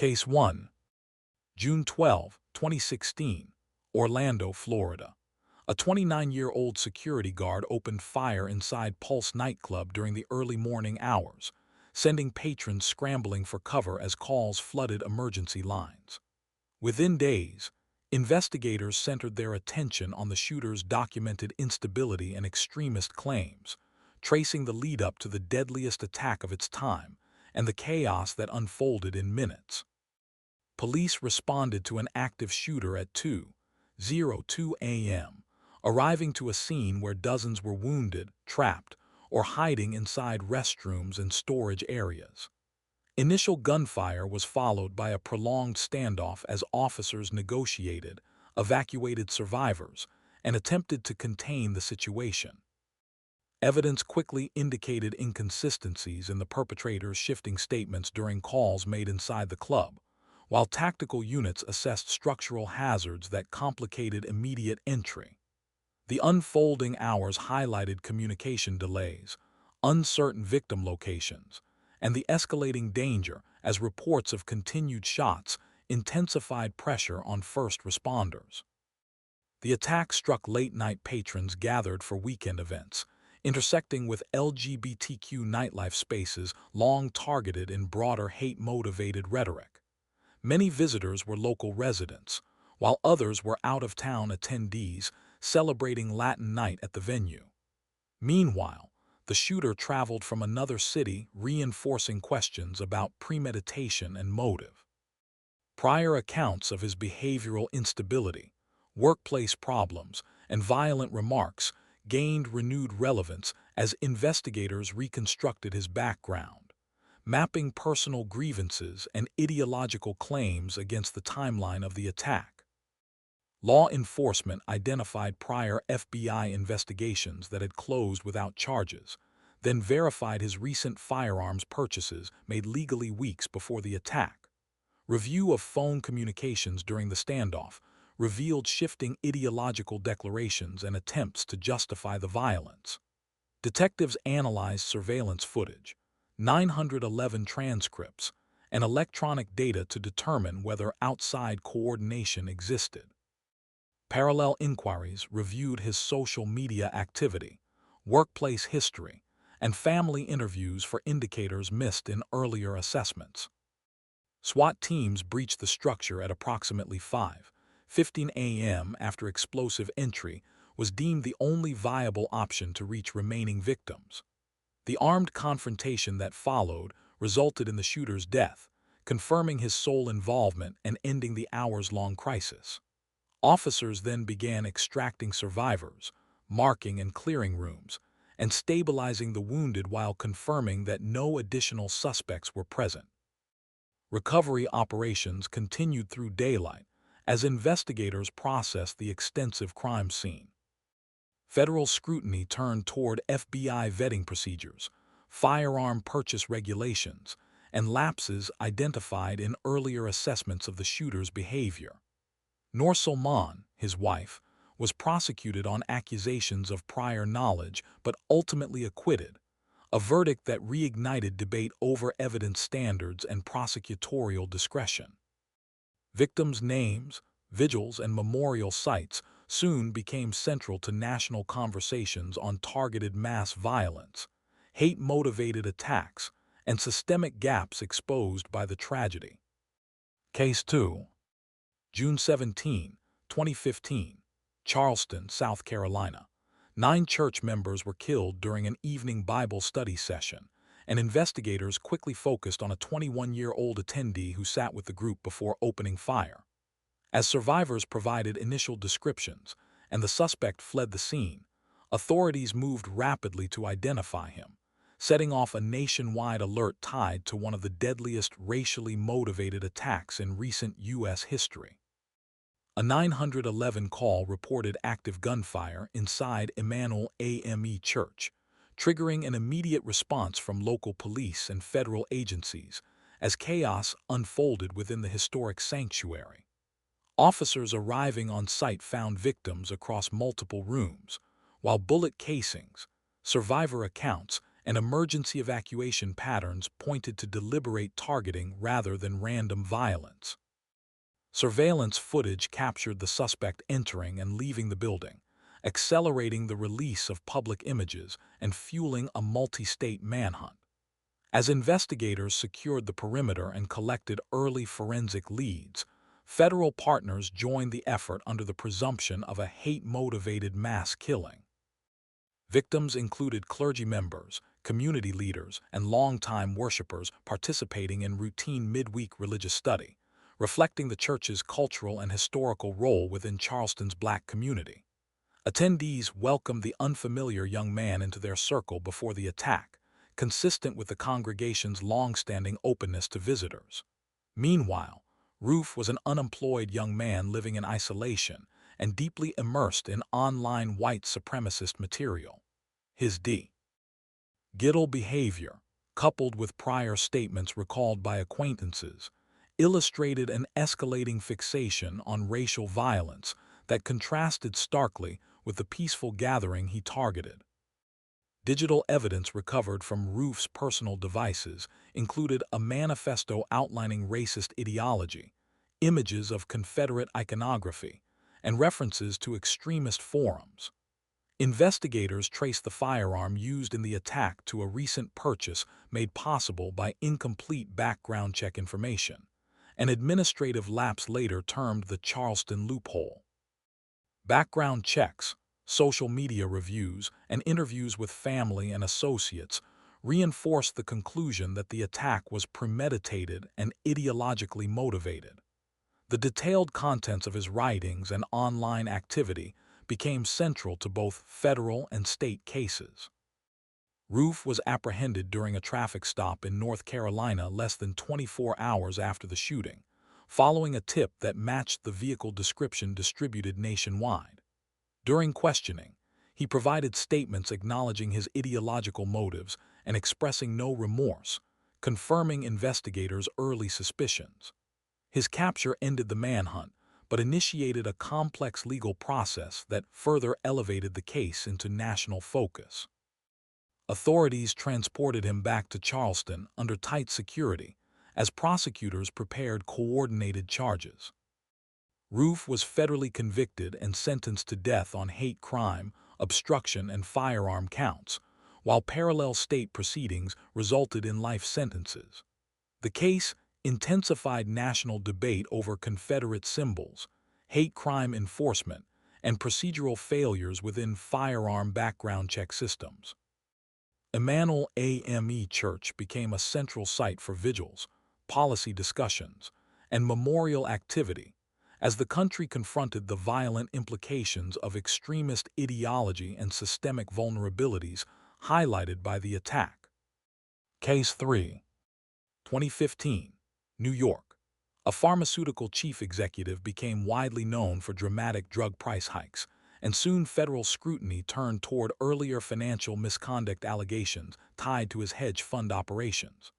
Case 1, June 12, 2016, Orlando, Florida. A 29-year-old security guard opened fire inside Pulse nightclub during the early morning hours, sending patrons scrambling for cover as calls flooded emergency lines. Within days, investigators centered their attention on the shooter's documented instability and extremist claims, tracing the lead-up to the deadliest attack of its time and the chaos that unfolded in minutes. Police responded to an active shooter at 2:02 a.m., arriving to a scene where dozens were wounded, trapped, or hiding inside restrooms and storage areas. Initial gunfire was followed by a prolonged standoff as officers negotiated, evacuated survivors, and attempted to contain the situation. Evidence quickly indicated inconsistencies in the perpetrator's shifting statements during calls made inside the club, while tactical units assessed structural hazards that complicated immediate entry. The unfolding hours highlighted communication delays, uncertain victim locations, and the escalating danger as reports of continued shots intensified pressure on first responders. The attack struck late-night patrons gathered for weekend events, intersecting with LGBTQ nightlife spaces long targeted in broader hate-motivated rhetoric. Many visitors were local residents, while others were out-of-town attendees celebrating Latin night at the venue. Meanwhile, the shooter traveled from another city, reinforcing questions about premeditation and motive. Prior accounts of his behavioral instability, workplace problems, and violent remarks gained renewed relevance as investigators reconstructed his background, mapping personal grievances and ideological claims against the timeline of the attack. Law enforcement identified prior FBI investigations that had closed without charges, then verified his recent firearms purchases made legally weeks before the attack. Review of phone communications during the standoff revealed shifting ideological declarations and attempts to justify the violence. Detectives analyzed surveillance footage, 911 transcripts, and electronic data to determine whether outside coordination existed. Parallel inquiries reviewed his social media activity, workplace history, and family interviews for indicators missed in earlier assessments. SWAT teams breached the structure at approximately 5:15 a.m. after explosive entry was deemed the only viable option to reach remaining victims. The armed confrontation that followed resulted in the shooter's death, confirming his sole involvement and ending the hours-long crisis. Officers then began extracting survivors, marking and clearing rooms, and stabilizing the wounded while confirming that no additional suspects were present. Recovery operations continued through daylight as investigators processed the extensive crime scene. Federal scrutiny turned toward FBI vetting procedures, firearm purchase regulations, and lapses identified in earlier assessments of the shooter's behavior. Noor Salman, his wife, was prosecuted on accusations of prior knowledge but ultimately acquitted, a verdict that reignited debate over evidence standards and prosecutorial discretion. Victims' names, vigils, and memorial sites soon became central to national conversations on targeted mass violence, hate-motivated attacks, and systemic gaps exposed by the tragedy. Case 2, June 17, 2015, Charleston, South Carolina. 9 church members were killed during an evening Bible study session, and investigators quickly focused on a 21-year-old attendee who sat with the group before opening fire. As survivors provided initial descriptions and the suspect fled the scene, authorities moved rapidly to identify him, setting off a nationwide alert tied to one of the deadliest racially motivated attacks in recent U.S. history. A 911 call reported active gunfire inside Emmanuel AME Church, triggering an immediate response from local police and federal agencies as chaos unfolded within the historic sanctuary. Officers arriving on site found victims across multiple rooms, while bullet casings, survivor accounts, and emergency evacuation patterns pointed to deliberate targeting rather than random violence. Surveillance footage captured the suspect entering and leaving the building, accelerating the release of public images and fueling a multi-state manhunt. As investigators secured the perimeter and collected early forensic leads, federal partners joined the effort under the presumption of a hate-motivated mass killing. Victims included clergy members, community leaders, and longtime worshipers participating in routine midweek religious study, reflecting the church's cultural and historical role within Charleston's Black community. Attendees welcomed the unfamiliar young man into their circle before the attack, consistent with the congregation's long-standing openness to visitors. Meanwhile, Roof was an unemployed young man living in isolation and deeply immersed in online white supremacist material. His Gittle behavior, coupled with prior statements recalled by acquaintances, illustrated an escalating fixation on racial violence that contrasted starkly with the peaceful gathering he targeted. Digital evidence recovered from Roof's personal devices included a manifesto outlining racist ideology, images of Confederate iconography, and references to extremist forums. Investigators traced the firearm used in the attack to a recent purchase made possible by incomplete background check information, an administrative lapse later termed the Charleston loophole. Background checks, social media reviews, and interviews with family and associates reinforced the conclusion that the attack was premeditated and ideologically motivated. The detailed contents of his writings and online activity became central to both federal and state cases. Roof was apprehended during a traffic stop in North Carolina less than 24 hours after the shooting, following a tip that matched the vehicle description distributed nationwide. During questioning, he provided statements acknowledging his ideological motives and expressing no remorse, confirming investigators' early suspicions. His capture ended the manhunt, but initiated a complex legal process that further elevated the case into national focus. Authorities transported him back to Charleston under tight security as prosecutors prepared coordinated charges. Roof was federally convicted and sentenced to death on hate crime, obstruction, and firearm counts, while parallel state proceedings resulted in life sentences. The case intensified national debate over Confederate symbols, hate crime enforcement, and procedural failures within firearm background check systems. Emanuel AME Church became a central site for vigils, policy discussions, and memorial activity as the country confronted the violent implications of extremist ideology and systemic vulnerabilities highlighted by the attack. Case 3. 2015. New York. A pharmaceutical chief executive became widely known for dramatic drug price hikes, and soon federal scrutiny turned toward earlier financial misconduct allegations tied to his hedge fund operations.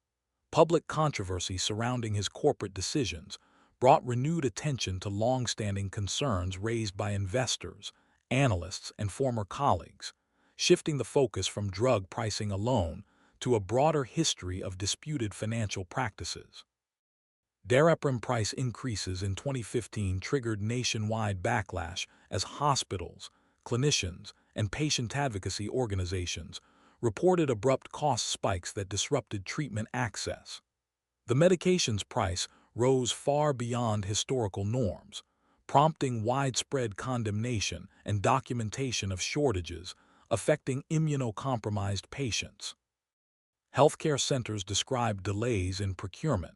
Public controversy surrounding his corporate decisions brought renewed attention to long-standing concerns raised by investors, analysts, and former colleagues, shifting the focus from drug pricing alone to a broader history of disputed financial practices. Daraprim price increases in 2015 triggered nationwide backlash as hospitals, clinicians, and patient advocacy organizations reported abrupt cost spikes that disrupted treatment access. The medication's price rose far beyond historical norms, prompting widespread condemnation and documentation of shortages affecting immunocompromised patients. Healthcare centers described delays in procurement,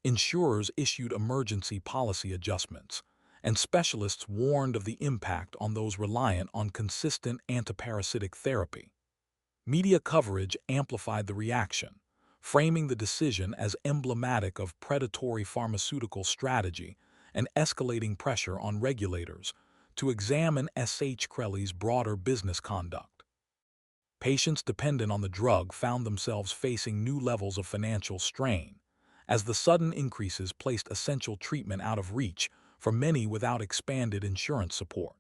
insurers issued emergency policy adjustments, and specialists warned of the impact on those reliant on consistent antiparasitic therapy. Media coverage amplified the reaction, framing the decision as emblematic of predatory pharmaceutical strategy and escalating pressure on regulators to examine S.H. Crelly's broader business conduct. Patients dependent on the drug found themselves facing new levels of financial strain, as the sudden increases placed essential treatment out of reach for many without expanded insurance support.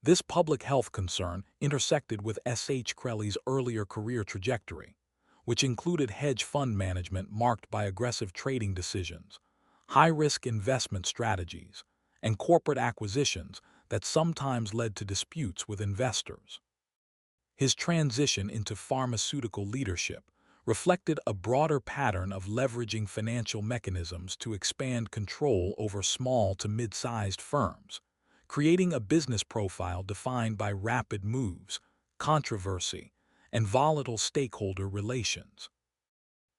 This public health concern intersected with S.H. Crelly's earlier career trajectory. which included hedge fund management marked by aggressive trading decisions, high-risk investment strategies, and corporate acquisitions that sometimes led to disputes with investors. His transition into pharmaceutical leadership reflected a broader pattern of leveraging financial mechanisms to expand control over small to mid-sized firms, creating a business profile defined by rapid moves, controversy, and volatile stakeholder relations.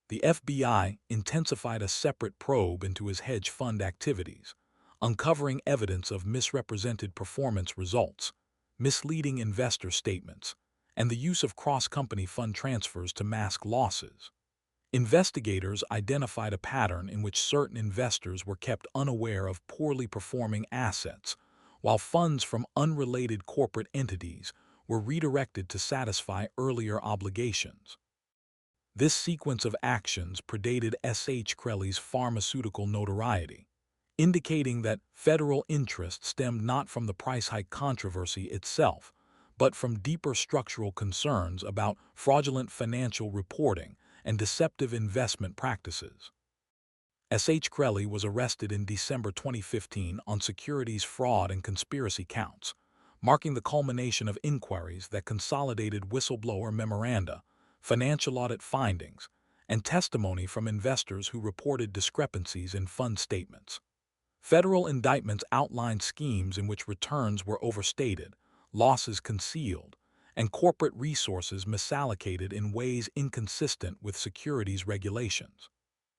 The FBI intensified a separate probe into his hedge fund activities, uncovering evidence of misrepresented performance results, misleading investor statements, and the use of cross-company fund transfers to mask losses. Investigators identified a pattern in which certain investors were kept unaware of poorly performing assets, while funds from unrelated corporate entities were redirected to satisfy earlier obligations. This sequence of actions predated S.H. Crelly's pharmaceutical notoriety, indicating that federal interest stemmed not from the price hike controversy itself, but from deeper structural concerns about fraudulent financial reporting and deceptive investment practices. S.H. Crelly was arrested in December 2015 on securities fraud and conspiracy counts, marking the culmination of inquiries that consolidated whistleblower memoranda, financial audit findings, and testimony from investors who reported discrepancies in fund statements. Federal indictments outlined schemes in which returns were overstated, losses concealed, and corporate resources misallocated in ways inconsistent with securities regulations.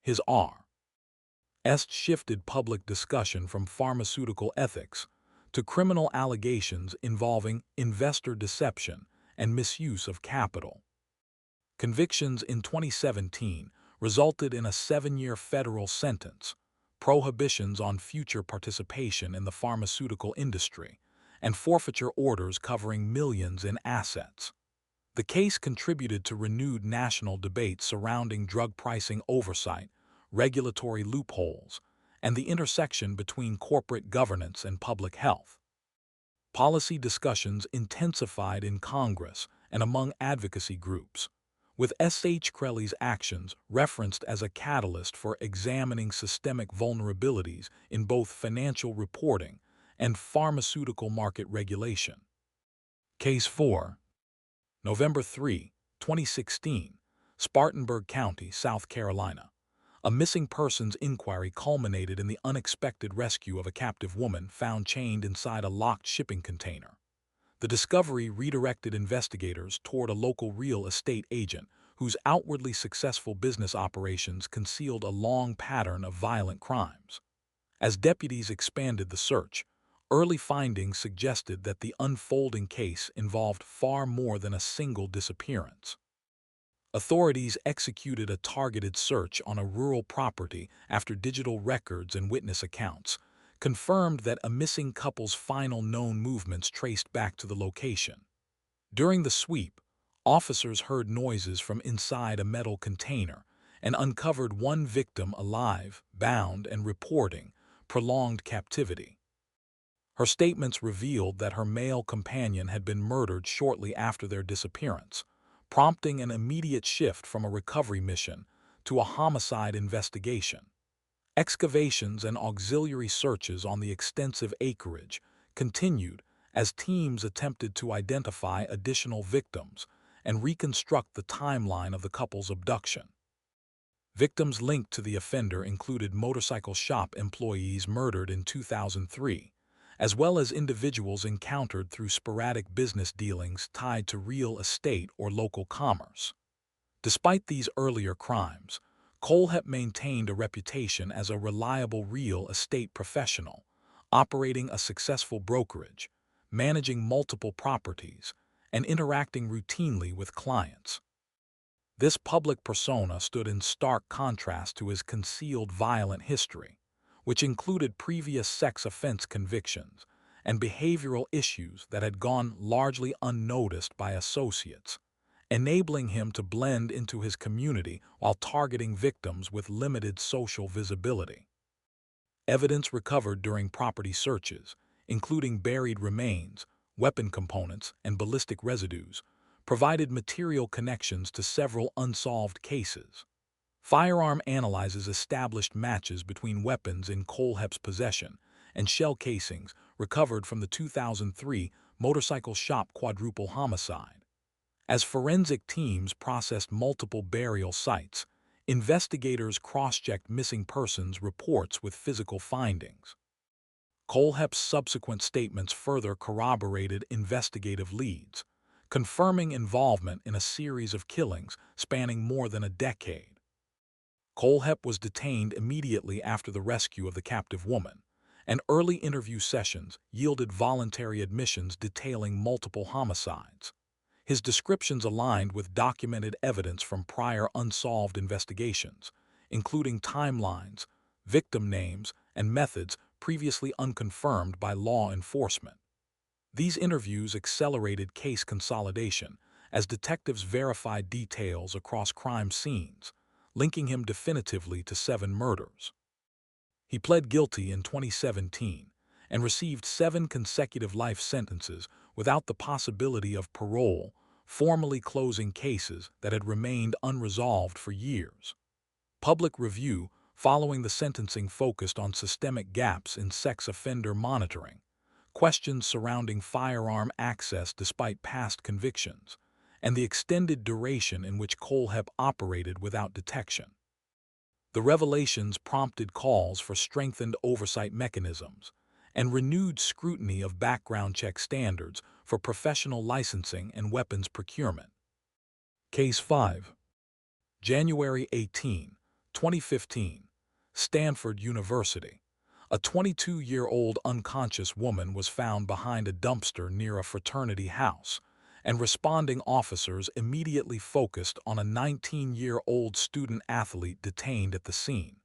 His R.S. shifted public discussion from pharmaceutical ethics to criminal allegations involving investor deception and misuse of capital. Convictions in 2017 resulted in a 7-year federal sentence, prohibitions on future participation in the pharmaceutical industry, and forfeiture orders covering millions in assets. The case contributed to renewed national debate surrounding drug pricing oversight, regulatory loopholes, and the intersection between corporate governance and public health. Policy discussions intensified in Congress and among advocacy groups, with S.H. Crelly's actions referenced as a catalyst for examining systemic vulnerabilities in both financial reporting and pharmaceutical market regulation. Case 4. November 3, 2016, Spartanburg County, South Carolina. A missing persons inquiry culminated in the unexpected rescue of a captive woman found chained inside a locked shipping container. The discovery redirected investigators toward a local real estate agent whose outwardly successful business operations concealed a long pattern of violent crimes. As deputies expanded the search, early findings suggested that the unfolding case involved far more than a single disappearance. Authorities executed a targeted search on a rural property after digital records and witness accounts confirmed that a missing couple's final known movements traced back to the location. During the sweep, officers heard noises from inside a metal container and uncovered one victim alive, bound, and reporting prolonged captivity. Her statements revealed that her male companion had been murdered shortly after their disappearance, prompting an immediate shift from a recovery mission to a homicide investigation. Excavations and auxiliary searches on the extensive acreage continued as teams attempted to identify additional victims and reconstruct the timeline of the couple's abduction. Victims linked to the offender included motorcycle shop employees murdered in 2003, as well as individuals encountered through sporadic business dealings tied to real estate or local commerce. Despite these earlier crimes, Kohlhepp maintained a reputation as a reliable real estate professional, operating a successful brokerage, managing multiple properties, and interacting routinely with clients. This public persona stood in stark contrast to his concealed violent history, which included previous sex offense convictions and behavioral issues that had gone largely unnoticed by associates, enabling him to blend into his community while targeting victims with limited social visibility. Evidence recovered during property searches, including buried remains, weapon components, and ballistic residues, provided material connections to several unsolved cases. Firearm analyzes established matches between weapons in Kohlhepp's possession and shell casings recovered from the 2003 motorcycle shop quadruple homicide. As forensic teams processed multiple burial sites, investigators cross-checked missing persons reports with physical findings. Kohlhepp's subsequent statements further corroborated investigative leads, confirming involvement in a series of killings spanning more than a decade. Kohlhepp was detained immediately after the rescue of the captive woman, and early interview sessions yielded voluntary admissions detailing multiple homicides. His descriptions aligned with documented evidence from prior unsolved investigations, including timelines, victim names, and methods previously unconfirmed by law enforcement. These interviews accelerated case consolidation as detectives verified details across crime scenes, linking him definitively to 7 murders. He pled guilty in 2017 and received 7 consecutive life sentences without the possibility of parole, formally closing cases that had remained unresolved for years. Public review following the sentencing focused on systemic gaps in sex offender monitoring, questions surrounding firearm access despite past convictions, and the extended duration in which Kohlhepp operated without detection. The revelations prompted calls for strengthened oversight mechanisms and renewed scrutiny of background check standards for professional licensing and weapons procurement. Case 5. January 18, 2015, Stanford University. A 22-year-old unconscious woman was found behind a dumpster near a fraternity house, and responding officers immediately focused on a 19-year-old student-athlete detained at the scene.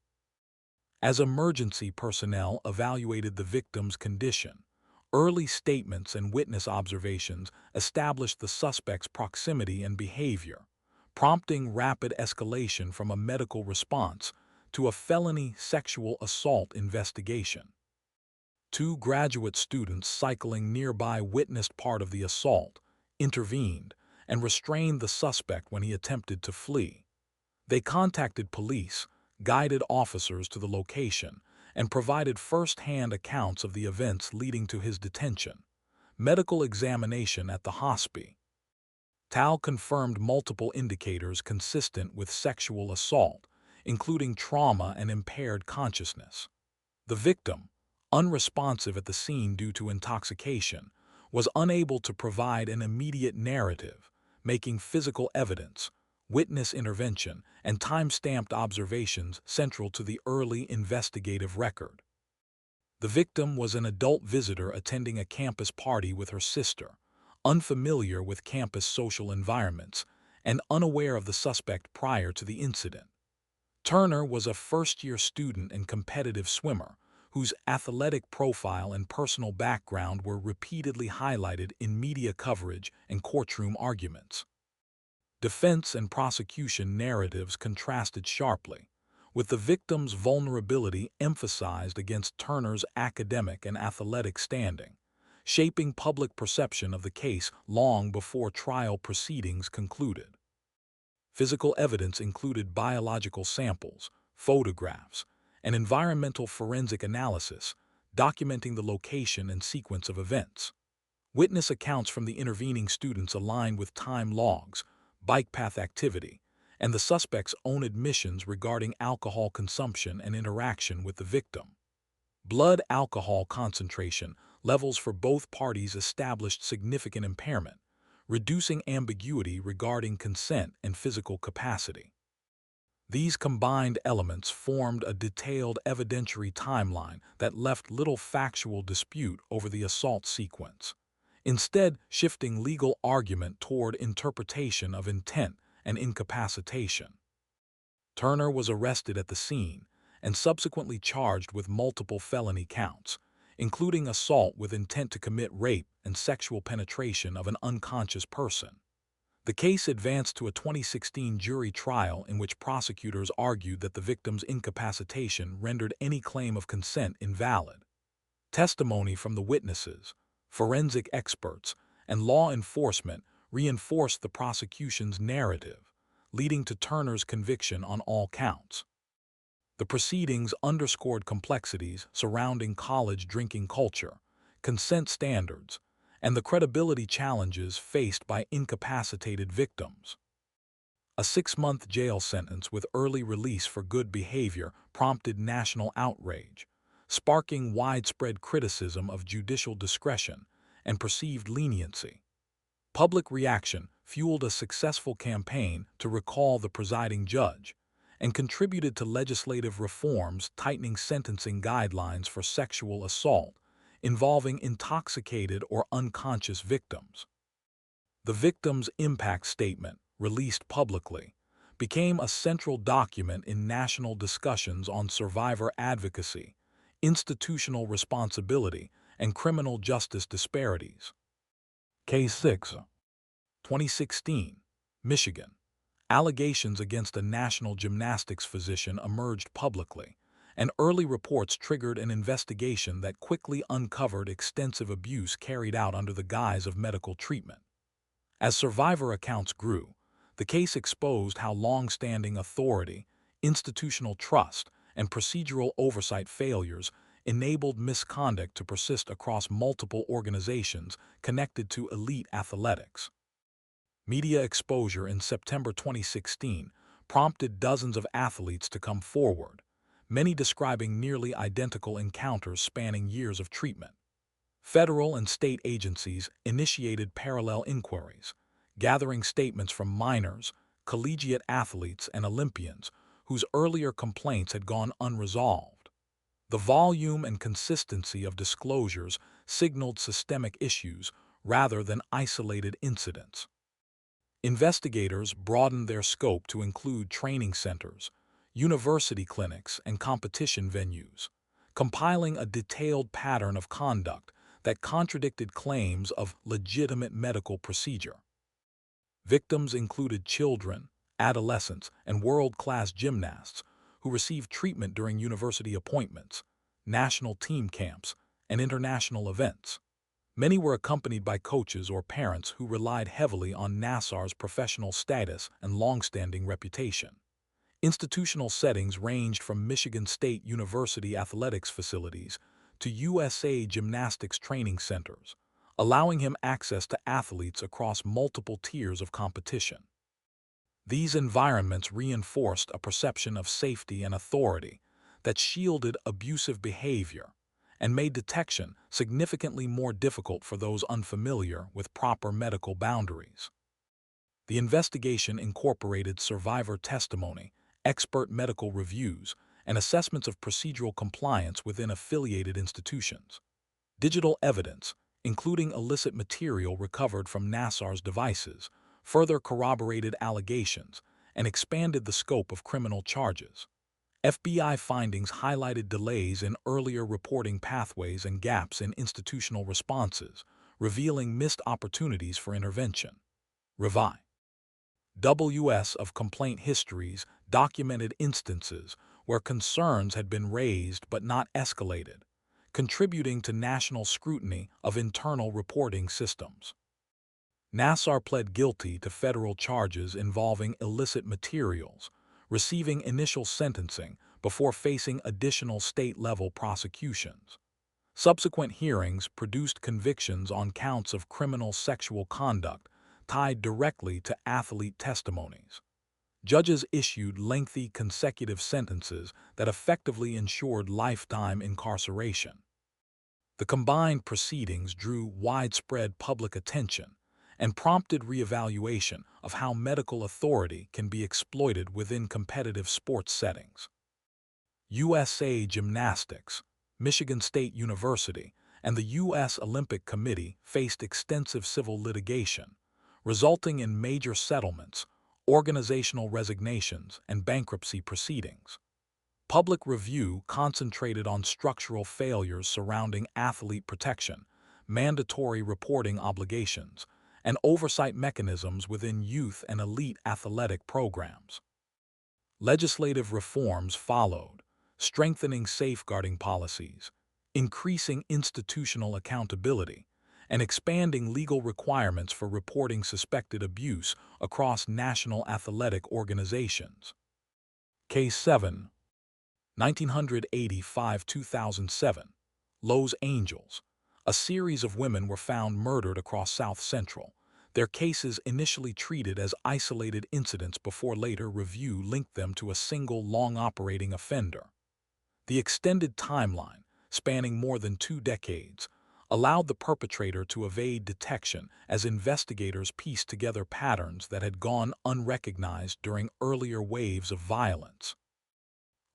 As emergency personnel evaluated the victim's condition, early statements and witness observations established the suspect's proximity and behavior, prompting rapid escalation from a medical response to a felony sexual assault investigation. 2 graduate students cycling nearby witnessed part of the assault, intervened, and restrained the suspect when he attempted to flee. They contacted police, guided officers to the location, and provided first-hand accounts of the events leading to his detention. Medical examination at the hospital. Tal confirmed multiple indicators consistent with sexual assault, including trauma and impaired consciousness. The victim, unresponsive at the scene due to intoxication, was unable to provide an immediate narrative, making physical evidence, witness intervention, and time-stamped observations central to the early investigative record. The victim was an adult visitor attending a campus party with her sister, unfamiliar with campus social environments, and unaware of the suspect prior to the incident. Turner was a first-year student and competitive swimmer, whose athletic profile and personal background were repeatedly highlighted in media coverage and courtroom arguments. Defense and prosecution narratives contrasted sharply, with the victim's vulnerability emphasized against Turner's academic and athletic standing, shaping public perception of the case long before trial proceedings concluded. Physical evidence included biological samples, photographs, and environmental forensic analysis, documenting the location and sequence of events. Witness accounts from the intervening students aligned with time logs, bike path activity, and the suspect's own admissions regarding alcohol consumption and interaction with the victim. Blood alcohol concentration levels for both parties established significant impairment, reducing ambiguity regarding consent and physical capacity. These combined elements formed a detailed evidentiary timeline that left little factual dispute over the assault sequence, instead shifting legal argument toward interpretation of intent and incapacitation. Turner was arrested at the scene and subsequently charged with multiple felony counts, including assault with intent to commit rape and sexual penetration of an unconscious person. The case advanced to a 2016 jury trial in which prosecutors argued that the victim's incapacitation rendered any claim of consent invalid. Testimony from the witnesses, forensic experts, and law enforcement reinforced the prosecution's narrative, leading to Turner's conviction on all counts. The proceedings underscored complexities surrounding college drinking culture, consent standards, and the credibility challenges faced by incapacitated victims. A 6-month jail sentence with early release for good behavior prompted national outrage, sparking widespread criticism of judicial discretion and perceived leniency. Public reaction fueled a successful campaign to recall the presiding judge and contributed to legislative reforms tightening sentencing guidelines for sexual assault involving intoxicated or unconscious victims. The victim's impact statement, released publicly, became a central document in national discussions on survivor advocacy, institutional responsibility, and criminal justice disparities. Case 6, 2016, Michigan. Allegations against a national gymnastics physician emerged publicly, and early reports triggered an investigation that quickly uncovered extensive abuse carried out under the guise of medical treatment. As survivor accounts grew, the case exposed how long-standing authority, institutional trust, and procedural oversight failures enabled misconduct to persist across multiple organizations connected to elite athletics. Media exposure in September 2016 prompted dozens of athletes to come forward, many describing nearly identical encounters spanning years of treatment. Federal and state agencies initiated parallel inquiries, gathering statements from minors, collegiate athletes, and Olympians whose earlier complaints had gone unresolved. The volume and consistency of disclosures signaled systemic issues rather than isolated incidents. Investigators broadened their scope to include training centers, university clinics, and competition venues, compiling a detailed pattern of conduct that contradicted claims of legitimate medical procedure. Victims included children, adolescents, and world-class gymnasts who received treatment during university appointments, national team camps, and international events. Many were accompanied by coaches or parents who relied heavily on Nassar's professional status and long-standing reputation. Institutional settings ranged from Michigan State University athletics facilities to USA Gymnastics training centers, allowing him access to athletes across multiple tiers of competition. These environments reinforced a perception of safety and authority that shielded abusive behavior and made detection significantly more difficult for those unfamiliar with proper medical boundaries. The investigation incorporated survivor testimony, expert medical reviews, and assessments of procedural compliance within affiliated institutions. Digital evidence, including illicit material recovered from Nassar's devices, further corroborated allegations and expanded the scope of criminal charges. FBI findings highlighted delays in earlier reporting pathways and gaps in institutional responses, revealing missed opportunities for intervention. Revi. WS of complaint histories documented instances where concerns had been raised but not escalated, contributing to national scrutiny of internal reporting systems. Nassar pled guilty to federal charges involving illicit materials, receiving initial sentencing before facing additional state-level prosecutions. Subsequent hearings produced convictions on counts of criminal sexual conduct tied directly to athlete testimonies. Judges issued lengthy consecutive sentences that effectively ensured lifetime incarceration. The combined proceedings drew widespread public attention and prompted reevaluation of how medical authority can be exploited within competitive sports settings. USA Gymnastics, Michigan State University, and the U.S. Olympic Committee faced extensive civil litigation, resulting in major settlements, organizational resignations, and bankruptcy proceedings. Public review concentrated on structural failures surrounding athlete protection, mandatory reporting obligations, and oversight mechanisms within youth and elite athletic programs. Legislative reforms followed, strengthening safeguarding policies, increasing institutional accountability, and expanding legal requirements for reporting suspected abuse across national athletic organizations. Case 7, 1985-2007, Los Angeles. A series of women were found murdered across South Central. Their cases, initially treated as isolated incidents before later review linked them to a single long-operating offender. The extended timeline, spanning more than 2 decades, allowed the perpetrator to evade detection as investigators pieced together patterns that had gone unrecognized during earlier waves of violence.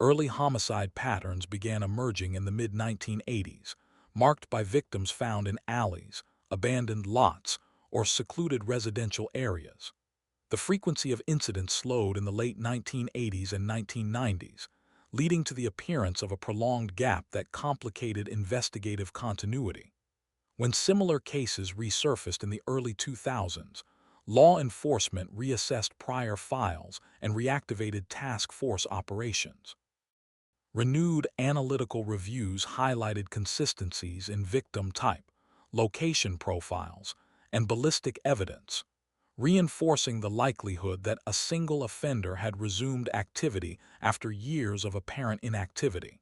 Early homicide patterns began emerging in the mid-1980s, marked by victims found in alleys, abandoned lots, or secluded residential areas. The frequency of incidents slowed in the late 1980s and 1990s, leading to the appearance of a prolonged gap that complicated investigative continuity. When similar cases resurfaced in the early 2000s, law enforcement reassessed prior files and reactivated task force operations. Renewed analytical reviews highlighted consistencies in victim type, location profiles, and ballistic evidence, reinforcing the likelihood that a single offender had resumed activity after years of apparent inactivity.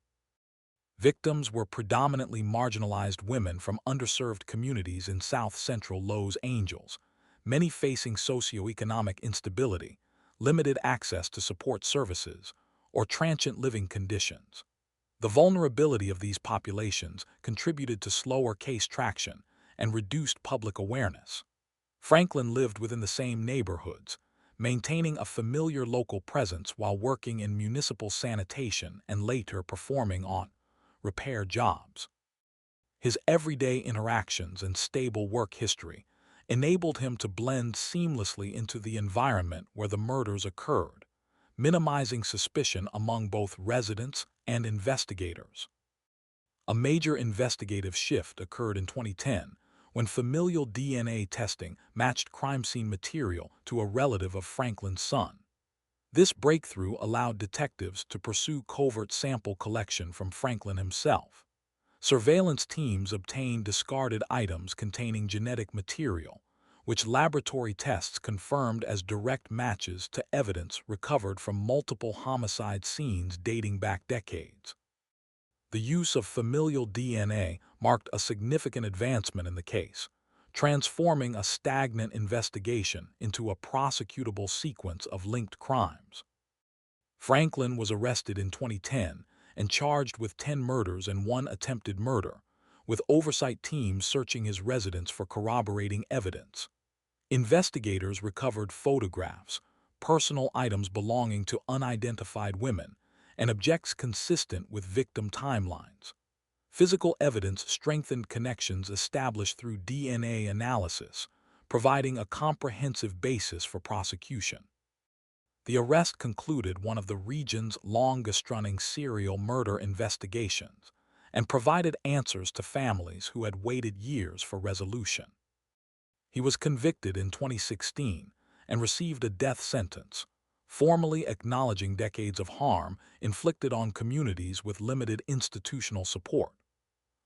Victims were predominantly marginalized women from underserved communities in South Central Los Angeles, many facing socioeconomic instability, limited access to support services, or transient living conditions. The vulnerability of these populations contributed to slower case traction and reduced public awareness. Franklin lived within the same neighborhoods, maintaining a familiar local presence while working in municipal sanitation and later performing on repair jobs. His everyday interactions and stable work history enabled him to blend seamlessly into the environment where the murders occurred, minimizing suspicion among both residents and investigators. A major investigative shift occurred in 2010 when familial DNA testing matched crime scene material to a relative of Franklin's son. This breakthrough allowed detectives to pursue covert sample collection from Franklin himself. Surveillance teams obtained discarded items containing genetic material, which laboratory tests confirmed as direct matches to evidence recovered from multiple homicide scenes dating back decades. The use of familial DNA marked a significant advancement in the case, transforming a stagnant investigation into a prosecutable sequence of linked crimes. Franklin was arrested in 2010 and charged with 10 murders and 1 attempted murder, with oversight teams searching his residence for corroborating evidence. Investigators recovered photographs, personal items belonging to unidentified women, and objects consistent with victim timelines. Physical evidence strengthened connections established through DNA analysis, providing a comprehensive basis for prosecution. The arrest concluded one of the region's longest-running serial murder investigations and provided answers to families who had waited years for resolution. He was convicted in 2016 and received a death sentence, formally acknowledging decades of harm inflicted on communities with limited institutional support.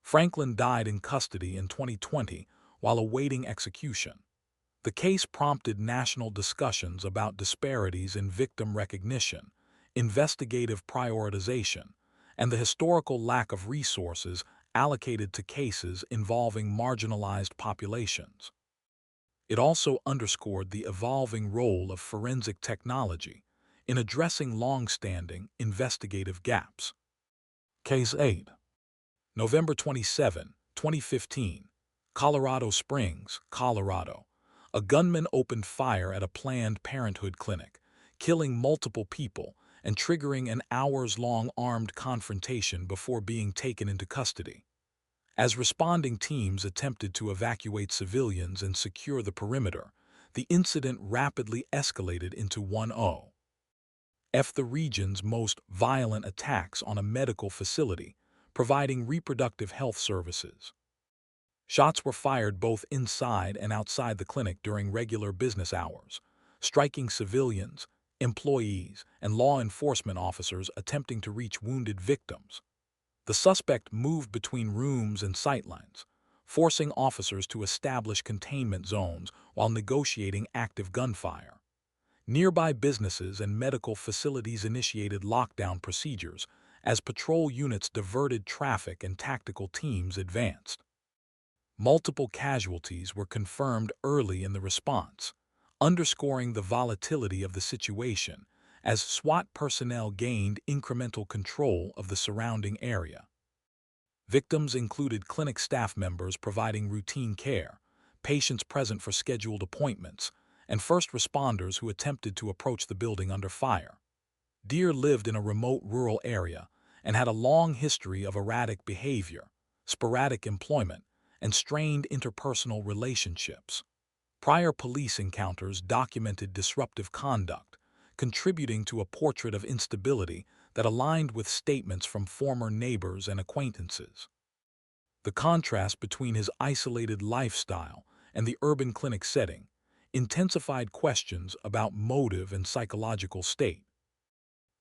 Franklin died in custody in 2020 while awaiting execution. The case prompted national discussions about disparities in victim recognition, investigative prioritization, and the historical lack of resources allocated to cases involving marginalized populations. It also underscored the evolving role of forensic technology in addressing long-standing investigative gaps. Case 8. November 27, 2015, Colorado Springs, Colorado. A gunman opened fire at a Planned Parenthood clinic, killing multiple people and triggering an hours-long armed confrontation before being taken into custody. As responding teams attempted to evacuate civilians and secure the perimeter, the incident rapidly escalated into one of the region's most violent attacks on a medical facility, providing reproductive health services. Shots were fired both inside and outside the clinic during regular business hours, striking civilians, employees, and law enforcement officers attempting to reach wounded victims. The suspect moved between rooms and sightlines, forcing officers to establish containment zones while negotiating active gunfire. Nearby businesses and medical facilities initiated lockdown procedures as patrol units diverted traffic and tactical teams advanced. Multiple casualties were confirmed early in the response, underscoring the volatility of the situation as SWAT personnel gained incremental control of the surrounding area. Victims included clinic staff members providing routine care, patients present for scheduled appointments, and first responders who attempted to approach the building under fire. Deer lived in a remote rural area and had a long history of erratic behavior, sporadic employment, and strained interpersonal relationships. Prior police encounters documented disruptive conduct, contributing to a portrait of instability that aligned with statements from former neighbors and acquaintances. The contrast between his isolated lifestyle and the urban clinic setting intensified questions about motive and psychological state.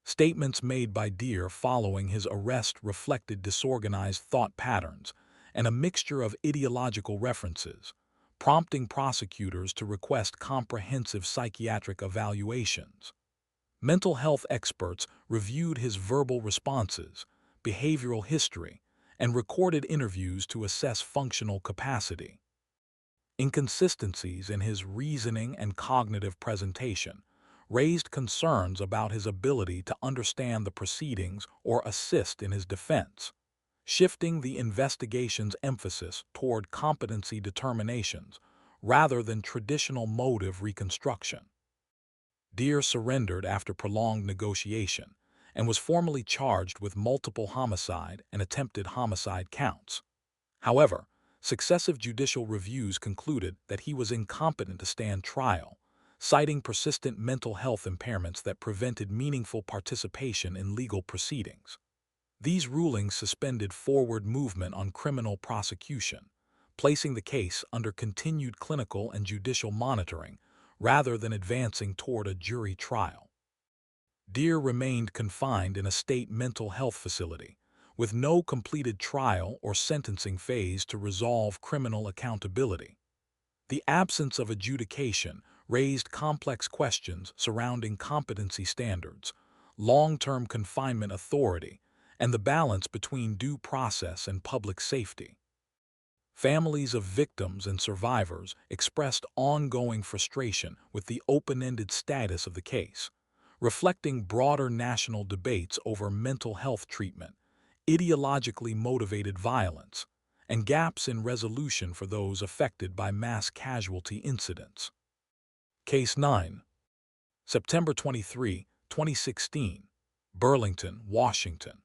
Statements made by Deer following his arrest reflected disorganized thought patterns and a mixture of ideological references, prompting prosecutors to request comprehensive psychiatric evaluations. Mental health experts reviewed his verbal responses, behavioral history, and recorded interviews to assess functional capacity. Inconsistencies in his reasoning and cognitive presentation raised concerns about his ability to understand the proceedings or assist in his defense, shifting the investigation's emphasis toward competency determinations rather than traditional motive reconstruction. Deer surrendered after prolonged negotiation and was formally charged with multiple homicide and attempted homicide counts. However, successive judicial reviews concluded that he was incompetent to stand trial, citing persistent mental health impairments that prevented meaningful participation in legal proceedings. These rulings suspended forward movement on criminal prosecution, placing the case under continued clinical and judicial monitoring rather than advancing toward a jury trial. Deer remained confined in a state mental health facility, with no completed trial or sentencing phase to resolve criminal accountability. The absence of adjudication raised complex questions surrounding competency standards, long-term confinement authority, and the balance between due process and public safety. Families of victims and survivors expressed ongoing frustration with the open-ended status of the case, reflecting broader national debates over mental health treatment, ideologically motivated violence, and gaps in resolution for those affected by mass casualty incidents. Case 9. September 23, 2016, Burlington, Washington.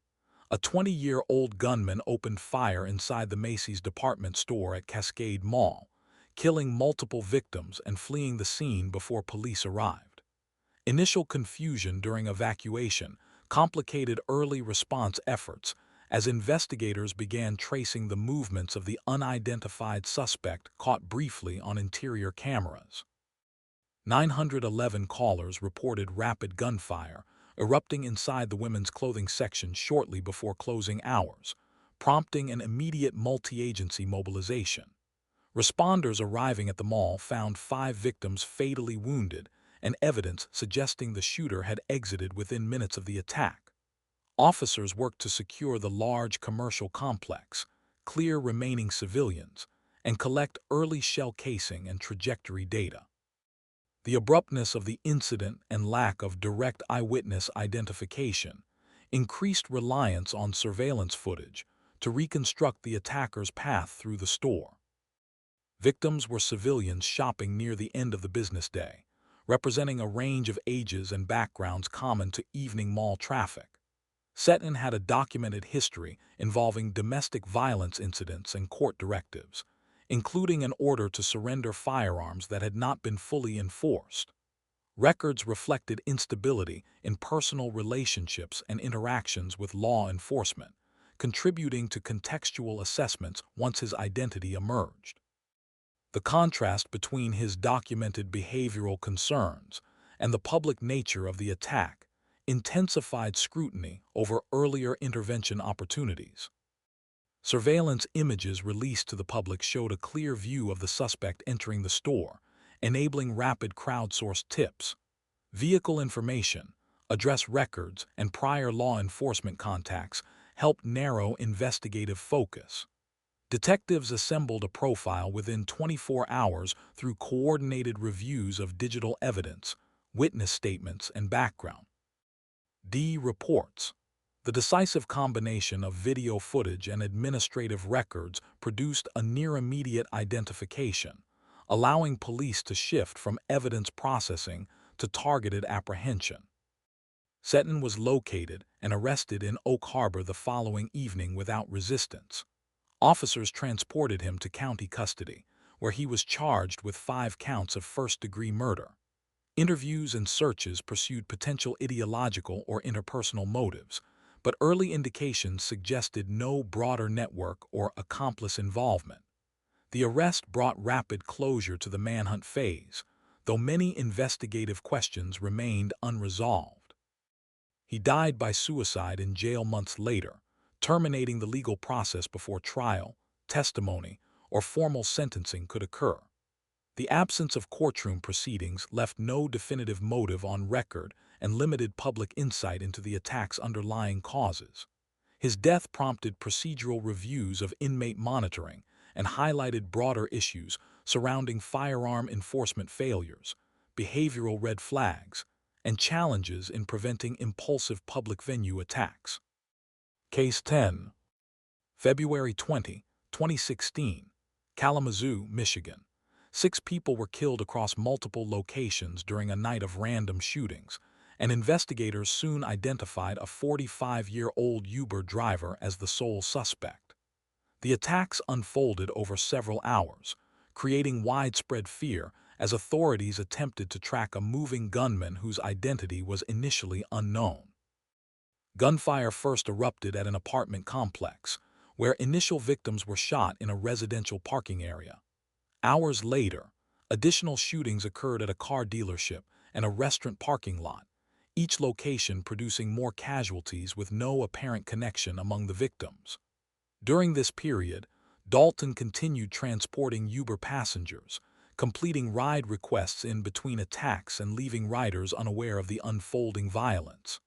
A 20-year-old gunman opened fire inside the Macy's department store at Cascade Mall, killing multiple victims and fleeing the scene before police arrived. Initial confusion during evacuation complicated early response efforts as investigators began tracing the movements of the unidentified suspect caught briefly on interior cameras. 911 callers reported rapid gunfire erupting inside the women's clothing section shortly before closing hours, prompting an immediate multi-agency mobilization. Responders arriving at the mall found 5 victims fatally wounded and evidence suggesting the shooter had exited within minutes of the attack. Officers worked to secure the large commercial complex, clear remaining civilians, and collect early shell casing and trajectory data. The abruptness of the incident and lack of direct eyewitness identification increased reliance on surveillance footage to reconstruct the attacker's path through the store. Victims were civilians shopping near the end of the business day, representing a range of ages and backgrounds common to evening mall traffic. Seton had a documented history involving domestic violence incidents and court directives, including an order to surrender firearms that had not been fully enforced. Records reflected instability in personal relationships and interactions with law enforcement, contributing to contextual assessments once his identity emerged. The contrast between his documented behavioral concerns and the public nature of the attack intensified scrutiny over earlier intervention opportunities. Surveillance images released to the public showed a clear view of the suspect entering the store, enabling rapid crowdsourced tips. Vehicle information, address records, and prior law enforcement contacts helped narrow investigative focus. Detectives assembled a profile within 24 hours through coordinated reviews of digital evidence, witness statements, and background. Reports. The decisive combination of video footage and administrative records produced a near-immediate identification, allowing police to shift from evidence processing to targeted apprehension. Seton was located and arrested in Oak Harbor the following evening without resistance. Officers transported him to county custody, where he was charged with 5 counts of first-degree murder. Interviews and searches pursued potential ideological or interpersonal motives, but early indications suggested no broader network or accomplice involvement. The arrest brought rapid closure to the manhunt phase, though many investigative questions remained unresolved. He died by suicide in jail months later, terminating the legal process before trial, testimony, or formal sentencing could occur. The absence of courtroom proceedings left no definitive motive on record and limited public insight into the attack's underlying causes. His death prompted procedural reviews of inmate monitoring and highlighted broader issues surrounding firearm enforcement failures, behavioral red flags, and challenges in preventing impulsive public venue attacks. Case 10. February 20, 2016, Kalamazoo, Michigan. 6 people were killed across multiple locations during a night of random shootings, and investigators soon identified a 45-year-old Uber driver as the sole suspect. The attacks unfolded over several hours, creating widespread fear as authorities attempted to track a moving gunman whose identity was initially unknown. Gunfire first erupted at an apartment complex, where initial victims were shot in a residential parking area. Hours later, additional shootings occurred at a car dealership and a restaurant parking lot, each location producing more casualties with no apparent connection among the victims. During this period, Dalton continued transporting Uber passengers, completing ride requests in between attacks and leaving riders unaware of the unfolding violence.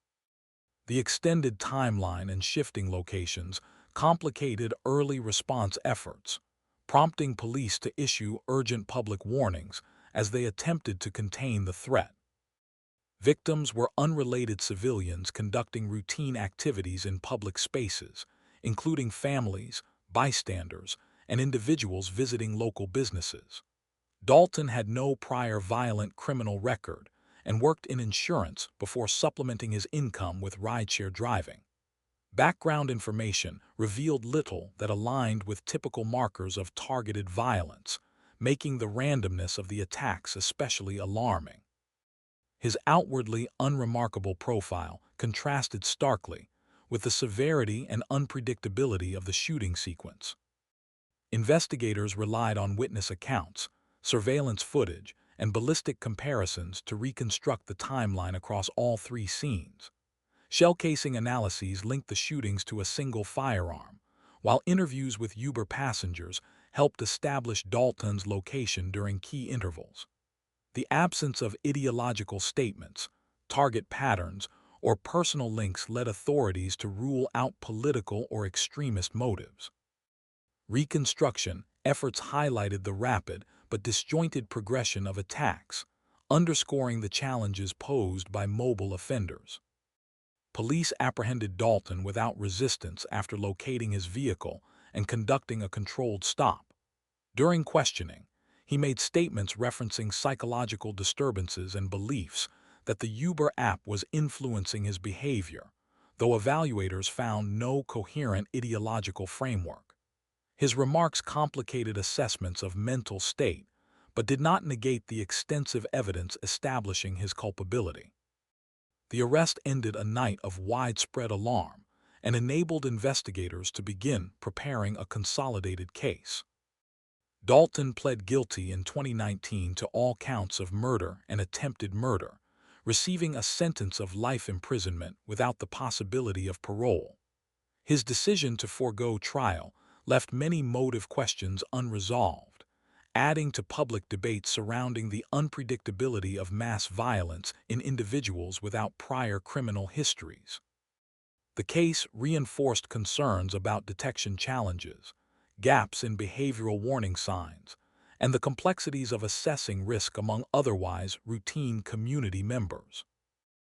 The extended timeline and shifting locations complicated early response efforts, prompting police to issue urgent public warnings as they attempted to contain the threat. Victims were unrelated civilians conducting routine activities in public spaces, including families, bystanders, and individuals visiting local businesses. Dalton had no prior violent criminal record and worked in insurance before supplementing his income with rideshare driving. Background information revealed little that aligned with typical markers of targeted violence, making the randomness of the attacks especially alarming. His outwardly unremarkable profile contrasted starkly with the severity and unpredictability of the shooting sequence. Investigators relied on witness accounts, surveillance footage, and ballistic comparisons to reconstruct the timeline across all 3 scenes. Shell casing analyses linked the shootings to a single firearm, while interviews with Uber passengers helped establish Dalton's location during key intervals. The absence of ideological statements, target patterns, or personal links led authorities to rule out political or extremist motives. Reconstruction efforts highlighted the rapid but disjointed progression of attacks, underscoring the challenges posed by mobile offenders. Police apprehended Dalton without resistance after locating his vehicle and conducting a controlled stop. During questioning, he made statements referencing psychological disturbances and beliefs that the Uber app was influencing his behavior, though evaluators found no coherent ideological framework. His remarks complicated assessments of mental state, but did not negate the extensive evidence establishing his culpability. The arrest ended a night of widespread alarm and enabled investigators to begin preparing a consolidated case. Dalton pled guilty in 2019 to all counts of murder and attempted murder, receiving a sentence of life imprisonment without the possibility of parole. His decision to forego trial left many motive questions unresolved, adding to public debate surrounding the unpredictability of mass violence in individuals without prior criminal histories. The case reinforced concerns about detection challenges, gaps in behavioral warning signs, and the complexities of assessing risk among otherwise routine community members.